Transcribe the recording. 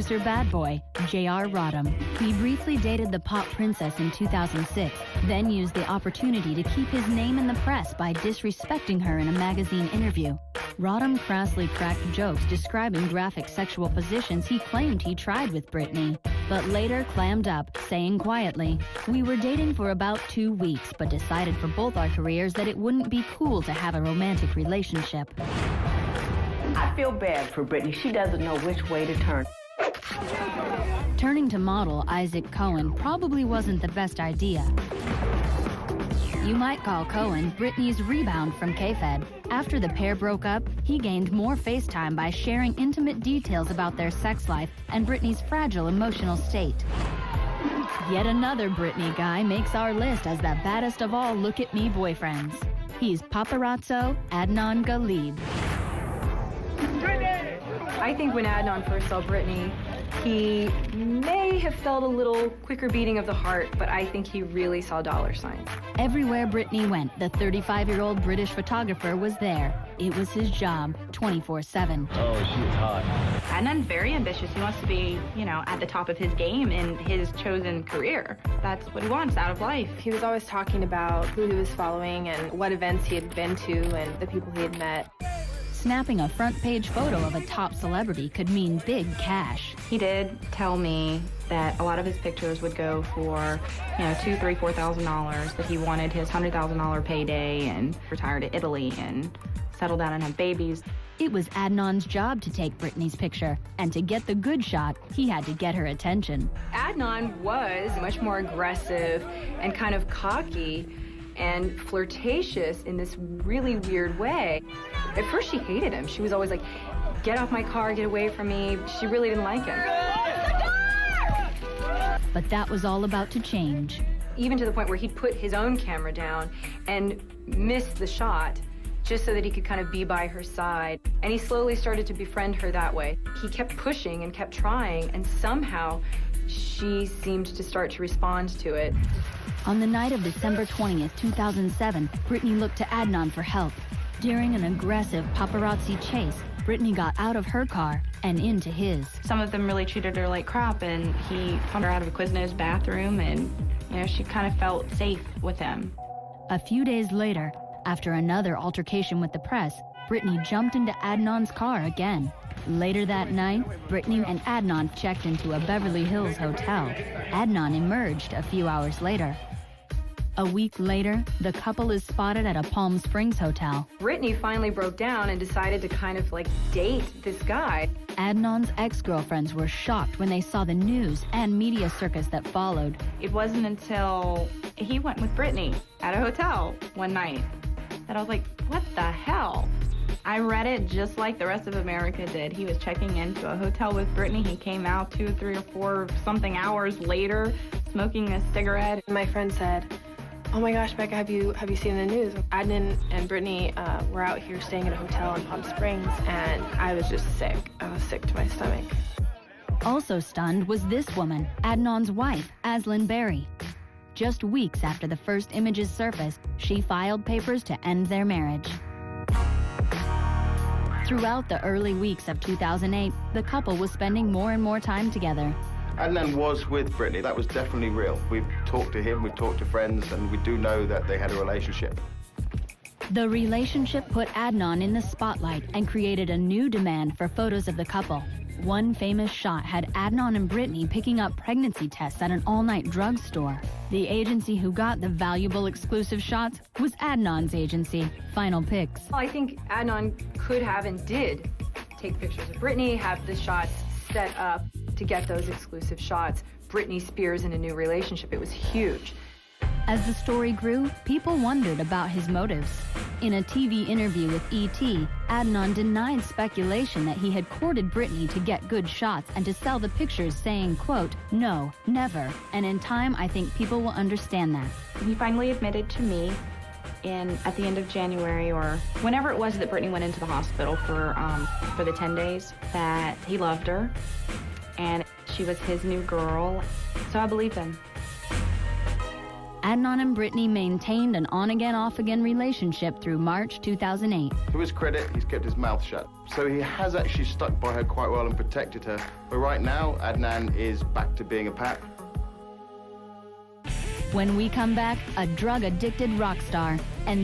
producer bad boy, J.R. Rodham. He briefly dated the pop princess in 2006, then used the opportunity to keep his name in the press by disrespecting her in a magazine interview. Rodham crassly cracked jokes describing graphic sexual positions he claimed he tried with Britney, but later clammed up, saying quietly, "We were dating for about 2 weeks, but decided for both our careers that it wouldn't be cool to have a romantic relationship." I feel bad for Britney. She doesn't know which way to turn. Turning to model Isaac Cohen probably wasn't the best idea. You might call Cohen Britney's rebound from K-Fed. After the pair broke up, he gained more FaceTime by sharing intimate details about their sex life and Britney's fragile emotional state. Yet another Britney guy makes our list as the baddest of all look-at-me boyfriends. He's paparazzo Adnan Galib. I think when Adnan first saw Britney, he may have felt a little quicker beating of the heart, but I think he really saw dollar signs. Everywhere Britney went, the 35-year-old British photographer was there. It was his job, 24/7. Oh, she's hot. Adnan's very ambitious. He wants to be, at the top of his game in his chosen career. That's what he wants out of life. He was always talking about who he was following and what events he had been to and the people he had met. Snapping a front-page photo of a top celebrity could mean big cash. He did tell me that a lot of his pictures would go for, $2,000, $3,000, $4,000, that he wanted his $100,000 payday and retire to Italy and settle down and have babies. It was Adnan's job to take Britney's picture, and to get the good shot, he had to get her attention. Adnan was much more aggressive and kind of cocky and flirtatious in this really weird way. At first, she hated him. She was always like, "Get off my car, get away from me." She really didn't like him. But that was all about to change. Even to the point where he'd put his own camera down and miss the shot just so that he could kind of be by her side. And he slowly started to befriend her that way. He kept pushing and kept trying, and somehow she seemed to start to respond to it. On the night of December 20th, 2007, Britney looked to Adnan for help. During an aggressive paparazzi chase, Britney got out of her car and into his. Some of them really treated her like crap, and he found her out of a Quizno's bathroom, and, she kind of felt safe with him. A few days later, after another altercation with the press, Britney jumped into Adnan's car again. Later that night, Britney and Adnan checked into a Beverly Hills hotel. Adnan emerged a few hours later. A week later, the couple is spotted at a Palm Springs hotel. Britney finally broke down and decided to kind of date this guy. Adnan's ex-girlfriends were shocked when they saw the news and media circus that followed. It wasn't until he went with Britney at a hotel one night that I was like, what the hell? I read it just like the rest of America did. He was checking into a hotel with Britney. He came out 2, 3, or 4 something hours later, smoking a cigarette. My friend said, "Oh my gosh, Becca, have you seen the news? Adnan and Britney were out here staying at a hotel in Palm Springs," and I was just sick. I was sick to my stomach. Also stunned was this woman, Adnan's wife, Aslan Berry. Just weeks after the first images surfaced, she filed papers to end their marriage. Throughout the early weeks of 2008, the couple was spending more and more time together. Adnan was with Britney. That was definitely real. We've talked to him, we've talked to friends, and we do know that they had a relationship. The relationship put Adnan in the spotlight and created a new demand for photos of the couple. One famous shot had Adnan and Britney picking up pregnancy tests at an all-night drugstore. The agency who got the valuable exclusive shots was Adnan's agency, Final Pics. I think Adnan could have and did take pictures of Britney, have the shots set up to get those exclusive shots. Britney Spears in a new relationship, it was huge. As the story grew, people wondered about his motives. In a TV interview with E.T., Adnan denied speculation that he had courted Britney to get good shots and to sell the pictures, saying, quote, "No, never. And in time, I think people will understand that." He finally admitted to me at the end of January, or whenever it was that Britney went into the hospital for the 10 days, that he loved her and she was his new girl. So I believed him. Adnan and Britney maintained an on-again, off-again relationship through March 2008. To his credit, he's kept his mouth shut. So he has actually stuck by her quite well and protected her. But right now, Adnan is back to being a pap. When we come back, a drug-addicted rock star and